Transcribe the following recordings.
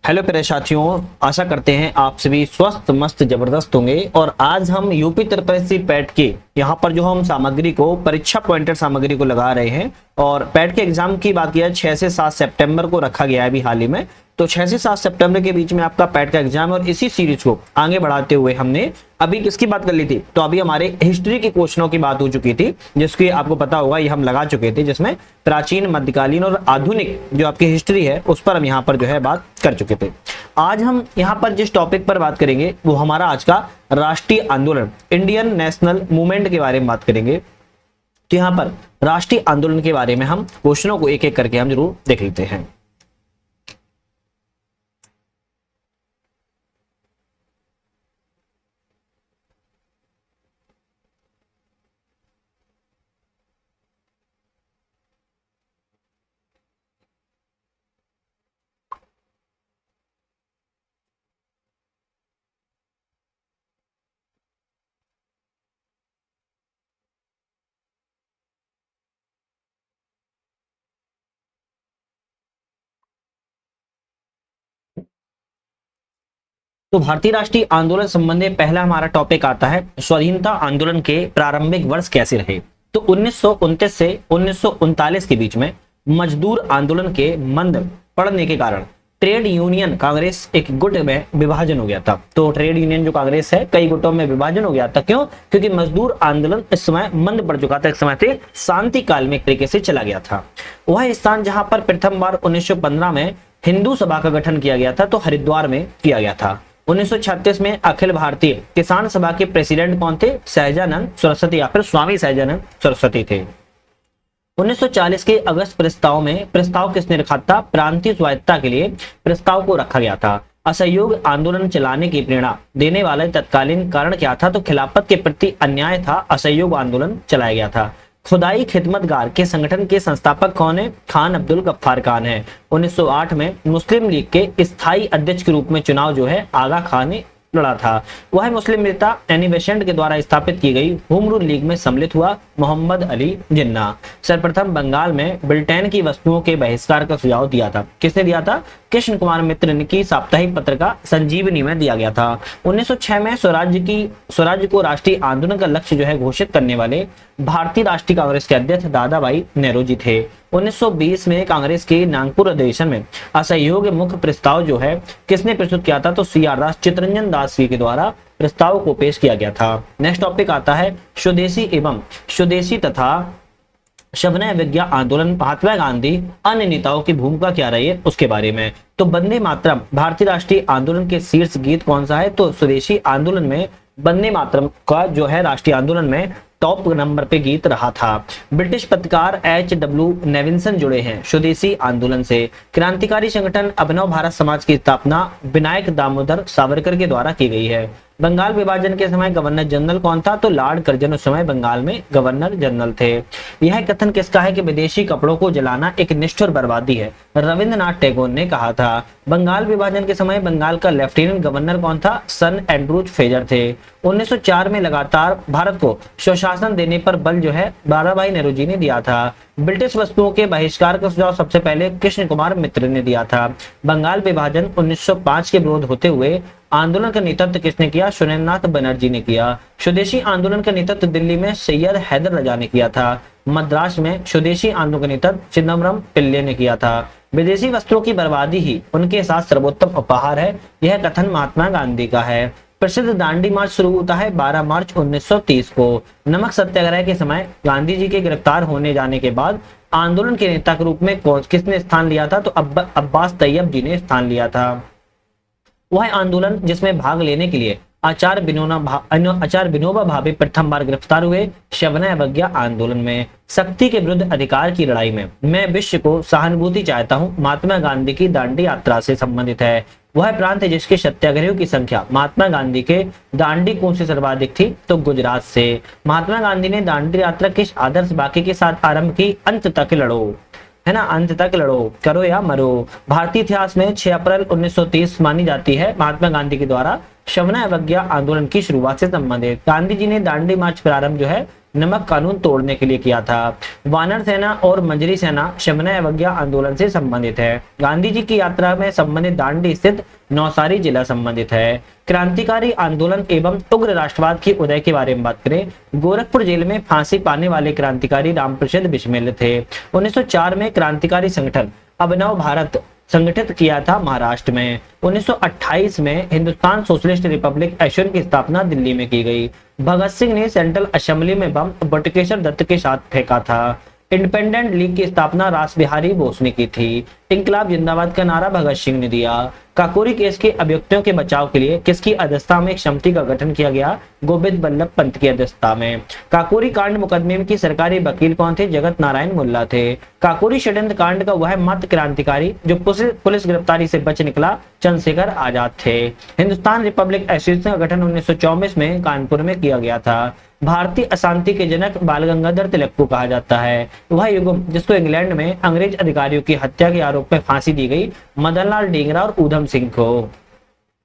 Hello प्यारे साथियों, आशा करते हैं आप सभी स्वस्थ मस्त जबरदस्त होंगे। और आज हम यूपी त्रिपक्षीय पैट के यहाँ पर जो हम सामग्री को परीक्षा पॉइंटेड सामग्री को लगा रहे हैं। और पैट के एग्जाम की बात किया 6 से 7 सितंबर को रखा गया है अभी हाल ही में। तो 6 से 7 सितंबर के बीच में आपका पैट का एग्जाम है। और इसी सीरीज को आगे बढ़ाते हुए हमने अभी किसकी बात कर ली थी, तो अभी हमारे हिस्ट्री के क्वेश्चनों की बात हो चुकी थी, जिसकी आपको पता होगा ये हम लगा चुके थे, जिसमें प्राचीन मध्यकालीन और आधुनिक जो आपकी हिस्ट्री है उस पर हम यहाँ पर जो है बात कर चुके थे। आज हम यहाँ पर जिस टॉपिक पर बात करेंगे वो हमारा आज का राष्ट्रीय आंदोलन इंडियन नेशनल मूवमेंट के बारे में बात करेंगे। तो यहाँ पर राष्ट्रीय आंदोलन के बारे में हम क्वेश्चनों को एक एक करके हम जरूर देख लेते हैं। तो भारतीय राष्ट्रीय आंदोलन संबंधी पहला हमारा टॉपिक आता है स्वाधीनता आंदोलन के प्रारंभिक वर्ष कैसे रहे। तो 1929 से 1939 के बीच में मजदूर आंदोलन के मंद पड़ने के कारण ट्रेड यूनियन कांग्रेस एक गुट में विभाजन हो गया था। तो ट्रेड यूनियन जो कांग्रेस है कई गुटों में विभाजन हो गया था। क्यों? क्योंकि मजदूर आंदोलन इस समय मंद पड़ चुका था, एक समय से शांति काल में एक तरीके से चला गया था। वह स्थान जहां पर प्रथम बार 1915 में हिंदू सभा का गठन किया गया था, तो हरिद्वार में किया गया था। 1936 में अखिल भारतीय किसान सभा के प्रेसिडेंट कौन थे? सहजानंद सरस्वती या फिर स्वामी सहजानंद सरस्वती थे। 1940 के अगस्त प्रस्ताव किसने रखा था? प्रांतीय स्वायत्तता के लिए प्रस्ताव को रखा गया था। असहयोग आंदोलन चलाने की प्रेरणा देने वाला तत्कालीन कारण क्या था? तो खिलाफत के प्रति अन्याय था, असहयोग आंदोलन चलाया गया था। खुदाई खिदमतगार के संगठन के संस्थापक कौन है? खान अब्दुल गफ्फार खान है। 1908 में मुस्लिम लीग के स्थायी अध्यक्ष के रूप में चुनाव जो है आगा खान ने लड़ा था। वह मुस्लिम नेता एनी बेसेंट के द्वारा स्थापित की गई होम रूल लीग में सम्मिलित हुआ मोहम्मद अली जिन्ना। सर्वप्रथम बंगाल में ब्रिटेन की वस्तुओं के बहिष्कार का सुझाव दिया था। किसने दिया था? कृष्ण कुमार मित्र की साप्ताहिक पत्रिका संजीवनी में दिया गया था। 1906 में स्वराज्य को राष्ट्रीय आंदोलन का लक्ष्य जो है घोषित करने वाले भारतीय राष्ट्रीय कांग्रेस के अध्यक्ष दादा भाई नेहरू जी थे। 1920 में कांग्रेस के नागपुर अधिवेशन में असहयोग मुख्य प्रस्ताव जो है किसने प्रस्तुत किया था? तो CR दास चितरंजन दास जी के द्वारा प्रस्ताव को पेश किया गया था। नेक्स्ट टॉपिक आता है स्वदेशी तथा शवनय विज्ञा आंदोलन, महात्मा गांधी अन्य नेताओं की भूमिका क्या रही है उसके बारे में। तो वंदे मातरम भारतीय राष्ट्रीय आंदोलन के शीर्ष गीत कौन सा है? तो स्वदेशी आंदोलन में वंदे मातरम का जो है राष्ट्रीय आंदोलन में टॉप नंबर पे गीत रहा था। ब्रिटिश पत्रकार HW नेविंसन जुड़े हैं स्वदेशी आंदोलन से। क्रांतिकारी संगठन अभिनव भारत समाज की स्थापना विनायक दामोदर सावरकर के द्वारा की गई है। बंगाल विभाजन के समय गवर्नर जनरल कौन था? तो लॉर्ड कर्जन उस समय बंगाल में गवर्नर जनरल थे। यह कथन किसका है कि विदेशी कपड़ों को जलाना एक निष्ठुर बर्बादी है? रविंद्रनाथ टैगोर ने कहा था। बंगाल विभाजन के समय बंगाल का लेफ्टिनेंट गवर्नर कौन था? सन एंड्रूज फ्रेजर थे। 1904 में लगातार भारत को स्वशासन देने पर बल जो है दादा भाई नेहरू जी ने दिया था। ब्रिटिश वस्तुओं के बहिष्कार का सुझाव सबसे पहले कृष्ण कुमार मित्र ने दिया था। बंगाल विभाजन 1905 के विरोध होते हुए आंदोलन का नेतृत्व किसने किया? सुरेंद्रनाथ बनर्जी ने किया। स्वदेशी आंदोलन का नेतृत्व दिल्ली में सैयद हैदर रजा ने किया था। मद्रास में स्वदेशी आंदोलन का नेतृत्व चिदम्बरम पिल्ले ने किया था। विदेशी वस्त्रों की बर्बादी ही उनके साथ सर्वोत्तम उपहार है, यह कथन महात्मा गांधी का है। प्रसिद्ध दांडी मार्च शुरू होता है 12 मार्च 1930 को। नमक सत्याग्रह के समय गांधी जी के गिरफ्तार होने जाने के बाद आंदोलन के नेता के रूप में किसने स्थान लिया था? तो अब्बास तैयब जी ने स्थान लिया था। वह आंदोलन जिसमें भाग लेने के लिए आचार्य विनोबा भावे प्रथम बार गिरफ्तार हुए शवनय अवज्ञा आंदोलन में। शक्ति के विरुद्ध अधिकार की लड़ाई में मैं विश्व को सहानुभूति चाहता हूं, महात्मा गांधी की दांडी यात्रा से संबंधित है। वह प्रांत है जिसके सत्याग्रहियों की संख्या महात्मा गांधी के दांडी कुंज से सर्वाधिक थी, तो गुजरात से। महात्मा गांधी ने दांडी यात्रा किस आदर्श वाक्य के साथ आरंभ की? अंत तक लड़ो, है ना, अंत तक लड़ो, करो या मरो। भारतीय इतिहास में 6 अप्रैल 1930 मानी जाती है महात्मा गांधी के द्वारा शवनय अवज्ञा आंदोलन की शुरुआत से संबंधित। गांधी जी ने दांडी मार्च प्रारंभ जो है नमक कानून तोड़ने के लिए किया था। वानर सेना और मंजरी सेना शमन अवज्ञा आंदोलन से संबंधित है। गांधी जी की यात्रा में संबंधित दांडी स्थित नौसारी जिला संबंधित है। क्रांतिकारी आंदोलन एवं उग्र राष्ट्रवाद की उदय के बारे में बात करें, गोरखपुर जेल में फांसी पाने वाले क्रांतिकारी रामप्रसाद बिस्मिल थे। 1904 में क्रांतिकारी संगठन अभिनव भारत संगठित किया था महाराष्ट्र में। 1928 में हिंदुस्तान सोशलिस्ट रिपब्लिक एसोसिएशन की स्थापना दिल्ली में की गई। भगत सिंह ने सेंट्रल असेंबली में बम बटुकेश्वर दत्त के साथ फेंका था। इंडिपेंडेंट लीग की स्थापना रास बिहारी बोस ने की थी। इंकलाब जिंदाबाद का नारा भगत सिंह ने दिया। काकोरी केस के अभियुक्तों के बचाव के लिए किसकी अध्यक्षता में एक समिति का गठन किया गया? गोविंद बल्लभ पंत की अध्यक्षता में। काकोरी कांड मुकदमे की सरकारी वकील कौन थे? जगत नारायण मुल्ला थे। काकोरी षड्यंत्र कांड का वह मत क्रांतिकारी जो पुलिस गिरफ्तारी से बच निकला चंद्रशेखर आजाद थे। हिंदुस्तान रिपब्लिक एसोसिएशन का गठन 1924 में कानपुर में किया गया था। भारतीय अशांति के जनक बाल गंगाधर तिलक को कहा जाता है। वह युग जिसको इंग्लैंड में अंग्रेज अधिकारियों की हत्या के आरोप में फांसी दी गई मदनलाल डेंगरा और ऊधम सिंह को।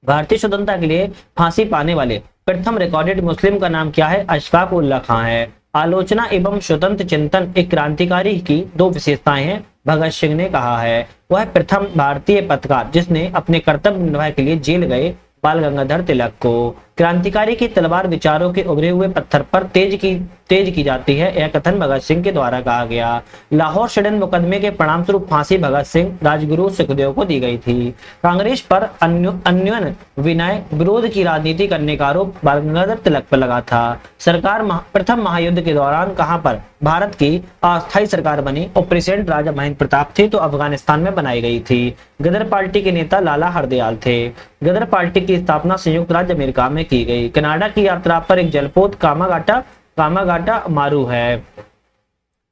भारतीय स्वतंत्रता के लिए फांसी पाने वाले प्रथम रिकॉर्डेड मुस्लिम का नाम क्या है? अशफाक उल्लाह खां है। आलोचना एवं स्वतंत्र चिंतन एक क्रांतिकारी की दो विशेषताएं हैं, भगत सिंह ने कहा है। वह प्रथम भारतीय पत्रकार जिसने अपने कर्तव्य निभाने के लिए जेल गए बाल गंगाधर तिलक को। क्रांतिकारी की तलवार विचारों के उभरे हुए पत्थर पर तेज की जाती है, यह कथन भगत सिंह के द्वारा कहा गया। लाहौर षड्यंत्र मुकदमे के परिणाम स्वरूप फांसी भगत सिंह राजगुरु सुखदेव को दी गई थी। कांग्रेस पर अन्योन्य विनय विरोध की राजनीति करने का आरोप बाल गंगाधर तिलक पर लगा था। सरकार प्रथम महायुद्ध के दौरान कहां पर भारत की अस्थायी सरकार बनी और प्रेसिडेंट राजा महेंद्र प्रताप थे तो अफगानिस्तान में बनाई गई थी। गदर पार्टी के नेता लाला हरदयाल थे। गदर पार्टी की स्थापना संयुक्त राज्य अमेरिका में की गई। कनाडा की यात्रा पर एक जलपोत कामागाटा मारू है।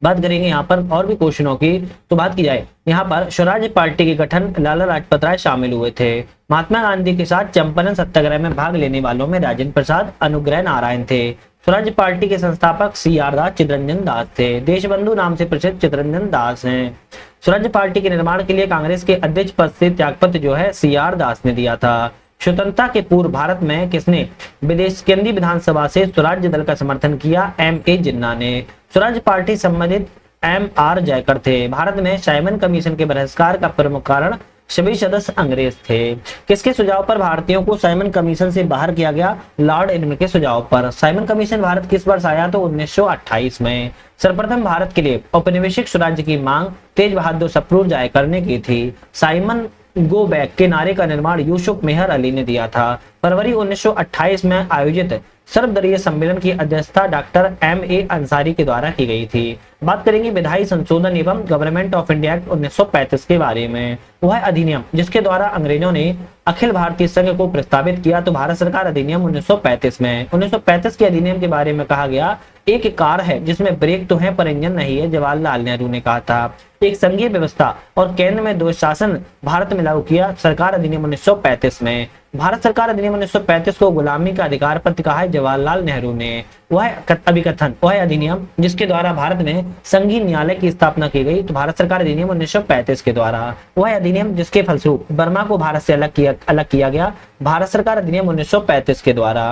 बात करेंगे यहाँ पर और भी क्वेश्चनों की, तो बात की जाए यहाँ पर स्वराज पार्टी के गठन लाला लाजपत राय शामिल हुए थे। महात्मा गांधी के साथ चंपारण सत्याग्रह में भाग लेने वालों में राजेंद्र प्रसाद अनुग्रह नारायण थे। स्वराज पार्टी के संस्थापक CR दास चितरंजन दास थे। देशबंधु नाम से प्रसिद्ध चितरंजन दास हैं। स्वराज पार्टी के निर्माण के लिए कांग्रेस के अध्यक्ष पद से त्यागपत्र जो है CR दास ने दिया था। स्वतंत्रता के पूर्व भारत में किसने विदेश केंद्रीय विधानसभा से स्वराज्य दल का समर्थन किया? MA जिन्ना ने। स्वराज पार्टी संबंधित MR जयकर थे। भारत में साइमन कमीशन के बहिष्कार का प्रमुख कारण सभी सदस्य अंग्रेज थे। किसके सुझाव पर भारतीयों को साइमन कमीशन से बाहर किया गया? लॉर्ड इरविन के सुझाव पर। साइमन कमीशन भारत किस वर्ष आया? तो 1928 में। सर्वप्रथम भारत के लिए औपनिवेशिक स्वराज्य की मांग तेज बहादुर सप्रू जयकर ने की थी। साइमन गो बैक के नारे का निर्माण यूसुफ मेहर अली ने दिया था। फरवरी 1928 में आयोजित सर्वदलीय सम्मेलन की अध्यक्षता डॉक्टर MA अंसारी के द्वारा की गई थी। बात करेंगे विधायी संशोधन एवं गवर्नमेंट ऑफ इंडिया एक्ट 1935 के बारे में। वह अधिनियम जिसके द्वारा अंग्रेजों ने अखिल भारतीय संघ को प्रस्तावित किया तो भारत सरकार अधिनियम 1935 में। 1935 के अधिनियम के बारे में कहा गया, एक कार है जिसमें ब्रेक तो है पर इंजन नहीं है, जवाहरलाल नेहरू ने कहा था। एक संघीय व्यवस्था और केंद्र में दो शासन भारत में लागू किया सरकार अधिनियम 1935 में। भारत सरकार अधिनियम 1935 को गुलामी का अधिकार पत्र कहा है जवाहरलाल नेहरू ने। वह अभिकथन वह अधिनियम जिसके द्वारा भारत में संघीय न्यायालय की स्थापना की गई तो भारत सरकार अधिनियम 1935 के द्वारा। वह अधिनियम जिसके फलस्वरूप बर्मा को भारत से अलग किया गया भारत सरकार अधिनियम 1935 के द्वारा।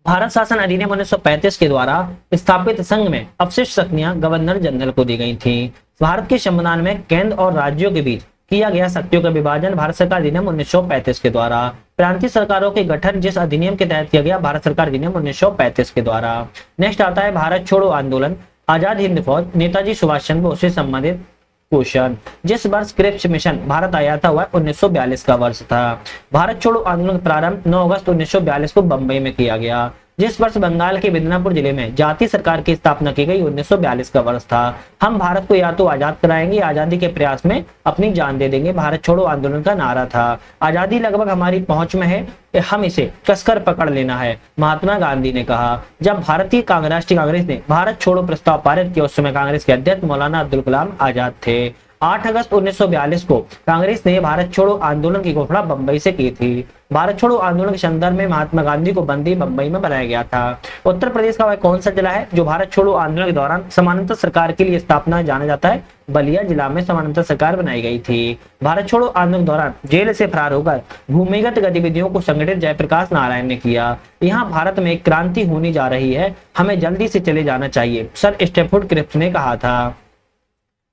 भारत शासन अधिनियम 1935 के द्वारा स्थापित संघ में अवशिष्ट शक्तियां गवर्नर जनरल को दी गई थी। भारत के संविधान में केंद्र और राज्यों के बीच किया गया शक्तियों का विभाजन भारत सरकार अधिनियम 1935 के द्वारा। प्रांतीय सरकारों के गठन जिस अधिनियम के तहत किया गया भारत सरकार अधिनियम 1935 के द्वारा। नेक्स्ट आता है भारत छोड़ो आंदोलन, आजाद हिंद फौज, नेताजी सुभाष चंद्र बोस से संबंधित क्वेश्चन। जिस वर्ष क्रिप्स मिशन भारत आया था वह 1942 का वर्ष था। भारत छोड़ो आंदोलन का प्रारंभ 9 अगस्त 1942 को बंबई में किया गया। जिस वर्ष बंगाल के मिदनापुर जिले में जातीय सरकार की स्थापना की गई 1942 का वर्ष था। हम भारत को या तो आजाद कराएंगे, आजादी के प्रयास में अपनी जान दे देंगे, भारत छोड़ो आंदोलन का नारा था। आजादी लगभग हमारी पहुंच में है, हम इसे कसकर पकड़ लेना है, महात्मा गांधी ने कहा। जब भारतीय राष्ट्रीय कांग्रेस ने भारत छोड़ो प्रस्ताव पारित किया उस समय कांग्रेस के अध्यक्ष मौलाना अब्दुल कलाम आजाद थे। 8 अगस्त 1942 को कांग्रेस ने भारत छोड़ो आंदोलन की घोषणा बंबई से की थी। भारत छोड़ो आंदोलन के संदर्भ में महात्मा गांधी को बंदी बंबई में बनाया गया था। उत्तर प्रदेश का वह कौन सा जिला है जो भारत छोड़ो आंदोलन के दौरान समानांतर सरकार के लिए स्थापना जाना जाता है? बलिया जिला में समानांतर सरकार बनाई गई थी। भारत छोड़ो आंदोलन के दौरान जेल से फरार होकर भूमिगत गतिविधियों को संगठित जयप्रकाश नारायण ने किया। यहाँ भारत में एक क्रांति होने जा रही है, हमें जल्दी से चले जाना चाहिए, सर स्टेफोर्ड क्रिप्स ने कहा था।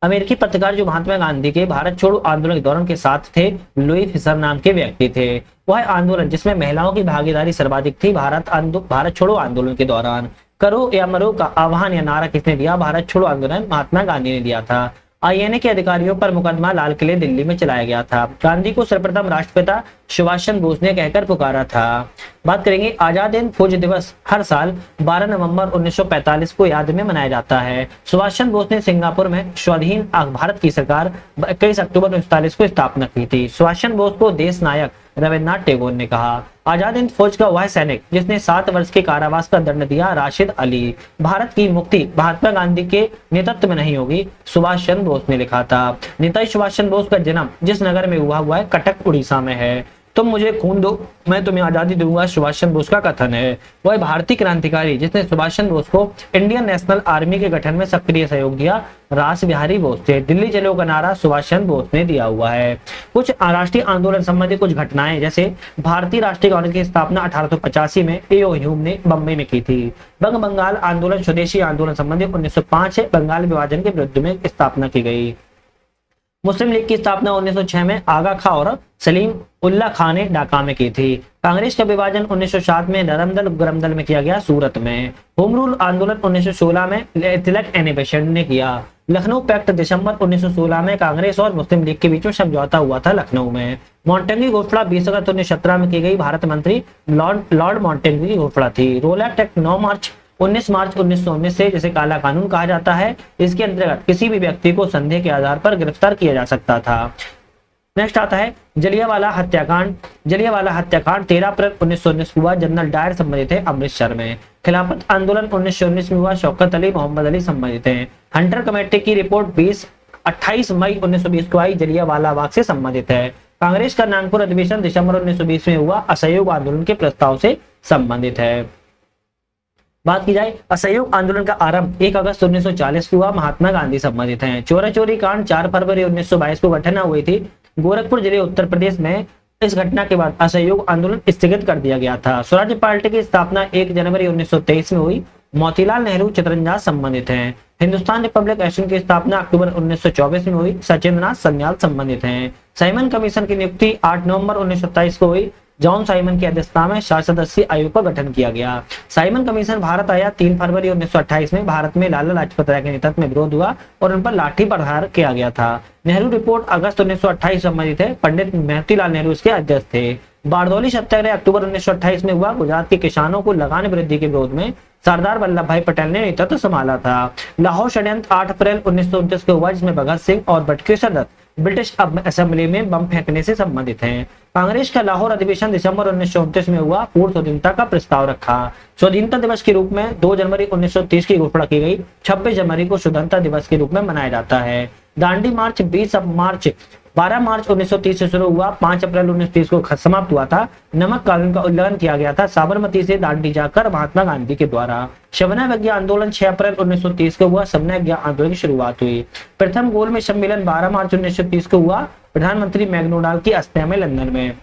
अमेरिकी पत्रकार जो महात्मा गांधी के भारत छोड़ो आंदोलन के दौरान के साथ थे, लुई फिशर नाम के व्यक्ति थे। वह आंदोलन जिसमें महिलाओं की भागीदारी सर्वाधिक थी, भारत छोड़ो आंदोलन के दौरान करो या मरो का आह्वान या नारा किसने दिया? भारत छोड़ो आंदोलन महात्मा गांधी ने दिया था। आईएनए के अधिकारियों पर मुकदमा लाल किले दिल्ली में चलाया गया था। गांधी को सर्वप्रथम राष्ट्रपिता सुभाष चंद्र बोस ने कहकर पुकारा था। बात करेंगे आजाद हिंद फौज दिवस हर साल 12 नवंबर 1945 को याद में मनाया जाता है। सुभाष चंद्र बोस ने सिंगापुर में स्वाधीन भारत की सरकार 21 अक्टूबर 1947 को स्थापना की थी। सुभाष चंद्र बोस को देश नायक रविन्द्रनाथ टैगोर ने कहा। आजाद हिंद फौज का वह सैनिक जिसने 7 वर्ष के कारावास का दंड दिया, राशिद अली। भारत की मुक्ति महात्मा गांधी के नेतृत्व में नहीं होगी, सुभाष चंद्र बोस ने लिखा था। नेताजी सुभाष चंद्र बोस का जन्म जिस नगर में हुआ है, कटक उड़ीसा में है। तुम मुझे खून दो, मैं तुम्हें आजादी दूंगा, सुभाष चंद्र बोस का कथन है। वह भारतीय क्रांतिकारी जिसने सुभाष चंद्र बोस को इंडियन नेशनल आर्मी के गठन में सक्रिय सहयोग दिया, रास बिहारी बोस थे। दिल्ली चलो का नारा सुभाष चंद्र बोस ने दिया हुआ है। कुछ राष्ट्रीय आंदोलन संबंधी कुछ घटनाएं, जैसे भारतीय राष्ट्रीय कांग्रेस की स्थापना 1885 में ए.ओ. ह्यूम ने बंबई में की थी। बंगाल आंदोलन स्वदेशी आंदोलन संबंधी 1905 है, बंगाल विभाजन के विरुद्ध में स्थापना की गई। मुस्लिम लीग की स्थापना 1906 में आगा खां और सलीम उल्लाह खान ने ढाका में की थी। कांग्रेस का विभाजन 1907 में नरमदल गरमदल में किया गया, सूरत में। होम रूल आंदोलन 1916 में तिलक एनिबेशन ने किया। लखनऊ पैक्ट दिसंबर 1916 में कांग्रेस और मुस्लिम लीग के बीच में समझौता हुआ था, लखनऊ में। मॉन्टेग्यू की घोषणा 20 अगस्त 1917 में की गई, भारत मंत्री लॉर्ड मॉन्टेग्यू की घोषणा थी। रोल एक्ट 19 मार्च 1919 से, जिसे काला कानून कहा जाता है, इसके अंतर्गत किसी भी व्यक्ति को संदेह के आधार पर गिरफ्तार किया जा सकता था। नेक्स्ट आता है जलियांवाला हत्याकांड। जलियांवाला हत्याकांड 13 अप्रैल 1919 हुआ, जनरल डायर संबंधित है, अमृतसर में। खिलाफत आंदोलन 1919 में हुआ, शौकत अली मोहम्मद अली संबंधित है। हंटर कमेटी की रिपोर्ट 28 मई 1920 को आई, जलियांवाला बाग से संबंधित है। कांग्रेस का नागपुर अधिवेशन दिसंबर 1920 में हुआ, असहयोग आंदोलन के प्रस्ताव से संबंधित है। बात की जाए असहयोग आंदोलन का आरंभ 1 अगस्त 1940 को हुआ, महात्मा गांधी संबंधित हैं। चोरा चोरी कांड 4 फरवरी 1922 को घटना हुई थी, गोरखपुर जिले उत्तर प्रदेश में। इस घटना के बाद असहयोग आंदोलन स्थगित कर दिया गया था। स्वराज्य पार्टी की स्थापना 1 जनवरी 1923 में हुई, मोतीलाल नेहरू चितरंजन संबंधित हैं। हिंदुस्तान रिपब्लिक एक्शन की स्थापना अक्टूबर 1924 में हुई, सचिंद्रनाथ सन्याल संबंधित हैं। साइमन कमीशन की नियुक्ति 8 नवंबर 1927 को हुई, जॉन साइमन की अध्यक्षता में 7 सदस्यीय आयोग का गठन किया गया। साइमन कमीशन भारत आया 3 फरवरी 1928 में। भारत में लाला लाजपत राय के नेतृत्व में विरोध हुआ और उन पर लाठी प्रहार किया गया था। नेहरू रिपोर्ट अगस्त 1928 संबंधित है, पंडित मोतीलाल नेहरू इसके अध्यक्ष थे। बारदौली सत्याग्रह अक्टूबर 1928 में हुआ, गुजरात के किसानों को लगान वृद्धि के विरोध में सरदार वल्लभ भाई पटेल ने नेतृत्व संभाला था। लाहौर षड्यंत्र 8 अप्रैल 1929 को हुआ, जिसमें भगत सिंह और बटुकेश्वर दत्त ब्रिटिश असेंबली में बम फेंकने से संबंधित हैं। कांग्रेस का लाहौर अधिवेशन दिसंबर 1929 में हुआ, पूर्ण स्वाधीनता का प्रस्ताव रखा। स्वाधीनता दिवस के रूप में 2 जनवरी 1930 की घोषणा की गई। 26 जनवरी को स्वतंत्रता दिवस के रूप में मनाया जाता है। दांडी मार्च 12 मार्च 1930 से शुरू हुआ, 5 अप्रैल 1930 को समाप्त हुआ था। नमक कानून का उल्लंघन किया गया था, साबरमती से दांडी जाकर महात्मा गांधी के द्वारा। शवना विज्ञा आंदोलन 6 अप्रैल 1930 को हुआ, शवना विज्ञा आंदोलन की शुरुआत हुई। प्रथम गोलमेज सम्मेलन 12 मार्च 1930 को हुआ, प्रधानमंत्री मैकडोनाल्ड की अस्थायी में लंदन में।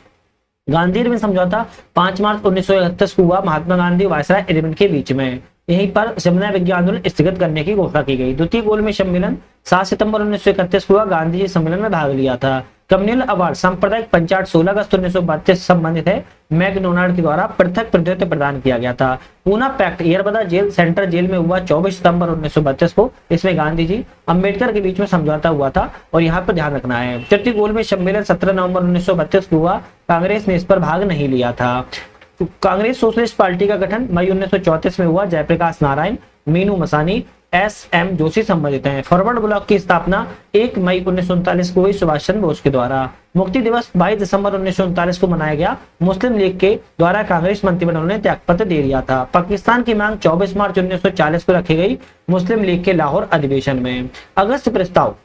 गांधी में समझौता 5 मार्च 1931 को हुआ, महात्मा गांधी वायसराय एग्रीमेंट के बीच में। यहीं पर शवना विज्ञा आंदोलन स्थगित करने की घोषणा की गई। द्वितीय गोलमेज सम्मेलन 7 सितंबर 1931 को हुआ, गांधी जी सम्मेलन में भाग लिया था। कम्युनल अवार्ड सांप्रदायिक पंचायत 16 अगस्त 1932 संबंधित है, मैकडोनाल्ड के द्वारा पृथक प्रतिनिधित्व प्रदान किया गया था। Poona pact Yerwada jail central jail में हुआ 24 सितंबर 1932 को। इसमें गांधी जी अम्बेडकर के बीच में समझौता हुआ था और यहाँ पर ध्यान रखना है। तृतीय गोलमेज सम्मेलन 17 नवंबर 1932 को हुआ, कांग्रेस ने इस पर भाग नहीं लिया था। कांग्रेस सोशलिस्ट पार्टी का गठन मई 1934 में हुआ, जयप्रकाश नारायण, मीनू मसानी, एस.एम. जोशी संबंधित हैं। फॉरवर्ड ब्लॉक की स्थापना 1 मई 1939 को हुई, सुभाष चंद्र बोस के द्वारा। मुक्ति दिवस 22 दिसंबर 1939 को मनाया गया। मुस्लिम लीग के द्वारा कांग्रेस मंत्रिमंडल ने त्यागपत्र दे दिया था। पाकिस्तान की मांग 24 मार्च 1940 को रखी गई, मुस्लिम लीग के लाहौर अधिवेशन में। अगस्त प्रस्ताव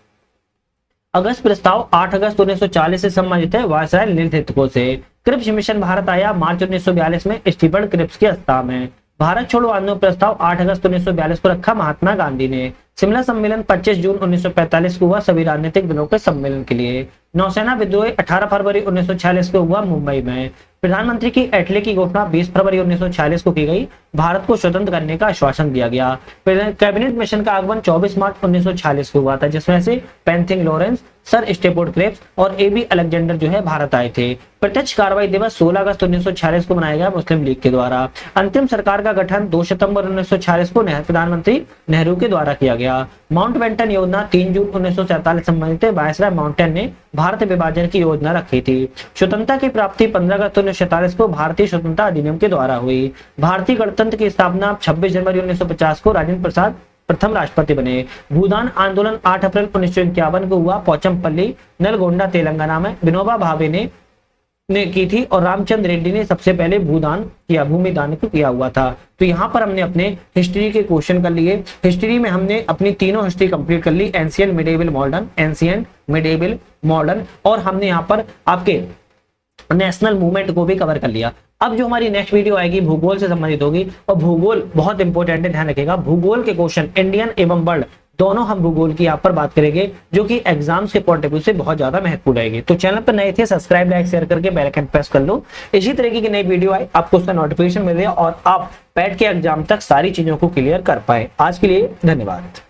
अगस्त प्रस्ताव 8 अगस्त 1940 से संबंधित है वायसराय नेतृत्व से। क्रिप्स मिशन भारत आया मार्च 1942 में स्टीफन क्रिप्स की अस्थापना में। भारत छोड़ो आंदोलन प्रस्ताव 8 अगस्त 1942 को रखा महात्मा गांधी ने। शिमला सम्मेलन 25 जून 1945 को हुआ सभी राजनीतिक दलों के सम्मेलन के लिए। नौसेना विद्रोह 18 फरवरी 1946 को हुआ मुंबई में। प्रधानमंत्री की एटले की घोषणा 20 फरवरी 1946 को की गई। भारत को स्वतंत्र करने का आश्वासन दिया गया। कैबिनेट मिशन का आगमन 24 मार्च 1946 को हुआ था, जिसमें से पेंथिंग लॉरेंस, सर स्टेफोर्ड क्रिप्स और एबी अलेक्जेंडर जो है भारत आए थे। प्रत्यक्ष कार्रवाई दिवस 16 अगस्त 1946 को मनाया गया मुस्लिम लीग के द्वारा। अंतिम सरकार का गठन 2 सितंबर 1946 को प्रधानमंत्री नेहरू के द्वारा किया गया। माउंटबेटन योजना 3 जून 1947 संबंधित वायसराय माउंटेन ने भारत विभाजन की योजना रखी थी। स्वतंत्रता की प्राप्ति 15 अगस्त 1947 को भारतीय स्वतंत्रता अधिनियम के द्वारा हुई। भारतीय गणतंत्र की स्थापना 26 जनवरी 1950 को राजेंद्र प्रसाद प्रथम राष्ट्रपति बने। भूदान आंदोलन 8 अप्रैल 1951 को हुआ पोचमपल्ली नलगोंडा तेलंगाना में। विनोबा भावे ने की थी और रामचंद्र रेड्डी ने सबसे पहले भूमि दान किया हुआ था। तो यहाँ पर हमने अपने हिस्ट्री के क्वेश्चन कर लिए। हिस्ट्री में हमने अपनी तीनों हिस्ट्री कंप्लीट कर ली, एंशियंट, मिडिएवल, मॉडर्न, और हमने यहाँ पर आपके नेशनल मूवमेंट को भी कवर कर लिया। अब जो हमारी नेक्स्ट वीडियो आएगी भूगोल से संबंधित होगी, और भूगोल बहुत इंपॉर्टेंट है, ध्यान रखिएगा। भूगोल के क्वेश्चन इंडियन एवं वर्ल्ड दोनों हम भूगोल की यहाँ पर बात करेंगे, जो कि एग्जाम्स के पॉइंट ऑफ व्यू से बहुत ज्यादा महत्वपूर्ण रहेगी। तो चैनल पर नए थे, सब्सक्राइब, लाइक, शेयर करके बेल आइकन प्रेस कर लो। इसी तरीके की नई वीडियो आए आपको उसका नोटिफिकेशन मिले और आप पैट के एग्जाम तक सारी चीजों को क्लियर कर पाए। आज के लिए धन्यवाद।